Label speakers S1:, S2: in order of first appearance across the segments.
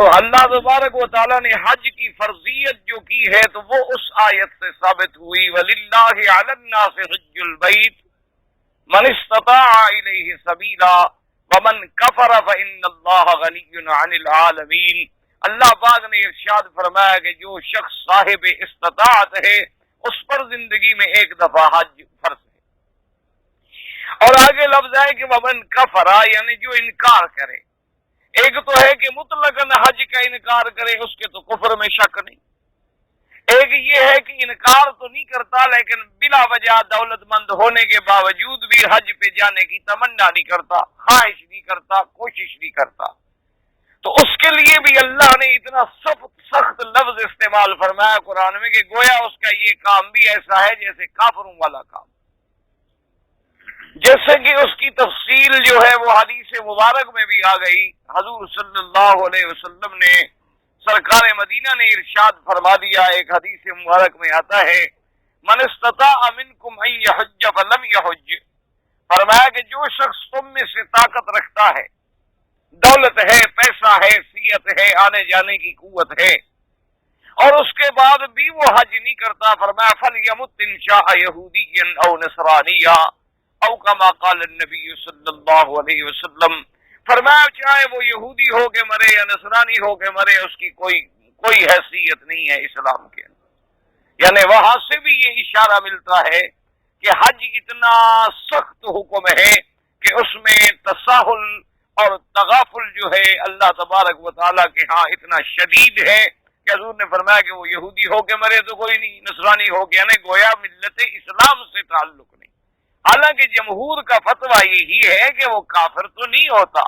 S1: اللہ تبارک و تعالیٰ نے حج کی فرضیت جو کی ہے تو وہ اس آیت سے ثابت ہوئی وَلِلَّهِ عَلَى النَّاسِ حِجُّ الْبَيْتِ مَنِ اسْتَطَاعَ إِلَيْهِ سَبِيلًا وَمَنْ كَفَرَ فَإِنَّ اللَّهَ غَنِيٌّ عَنِ الْعَالَمِينَ۔ اللہ پاک نے ارشاد فرمایا کہ جو شخص صاحب استطاعت ہے اس پر زندگی میں ایک دفعہ حج فرض ہے، اور آگے لفظ ہے کہ وَمَنْ كَفَرَ یعنی جو انکار کرے۔ ایک تو ہے کہ مطلقاً حج کا انکار کرے، اس کے تو کفر میں شک نہیں۔ ایک یہ ہے کہ انکار تو نہیں کرتا لیکن بلا وجہ دولت مند ہونے کے باوجود بھی حج پہ جانے کی تمنا نہیں کرتا، خواہش نہیں کرتا، کوشش نہیں کرتا، تو اس کے لیے بھی اللہ نے اتنا سخت لفظ استعمال فرمایا قرآن میں کہ گویا اس کا یہ کام بھی ایسا ہے جیسے کافروں والا کام، جیسے کہ اس کی تفصیل جو ہے وہ حدیث مبارک میں بھی آ گئی۔ حضور صلی اللہ علیہ وسلم نے سرکار مدینہ نے ارشاد فرما دیا، ایک حدیث مبارک میں آتا ہے من استطاع منکم ان یحج فلم یحج، فرمایا کہ جو شخص تم میں سے طاقت رکھتا ہے، دولت ہے، پیسہ ہے، حیثیت ہے، آنے جانے کی قوت ہے، اور اس کے بعد بھی وہ حج نہیں کرتا، فرمایا فلیمت ان شاء یہودیا او نصرانیا او کما قال النبی صلی اللہ علیہ وسلم، فرمایا چاہے وہ یہودی ہو کے مرے یا نصرانی ہو کے مرے، اس کی کوئی حیثیت نہیں ہے اسلام کے اندر۔ یعنی وہاں سے بھی یہ اشارہ ملتا ہے کہ حج اتنا سخت حکم ہے کہ اس میں تساہل اور تغافل جو ہے اللہ تبارک و تعالیٰ کے ہاں اتنا شدید ہے کہ حضور نے فرمایا کہ وہ یہودی ہو کے مرے تو کوئی نہیں، نصرانی ہو کے، یعنی گویا ملت اسلام سے تعلق نہیں۔ حالانکہ جمہور کا فتویٰ یہی ہے کہ وہ کافر تو نہیں ہوتا،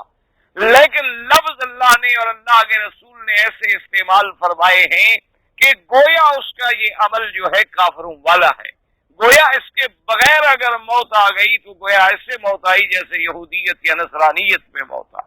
S1: لیکن لفظ اللہ نے اور اللہ کے رسول نے ایسے استعمال فرمائے ہیں کہ گویا اس کا یہ عمل جو ہے کافروں والا ہے، گویا اس کے بغیر اگر موت آ گئی تو گویا ایسے موت آئی جیسے یہودیت یا نصرانیت میں موت آ۔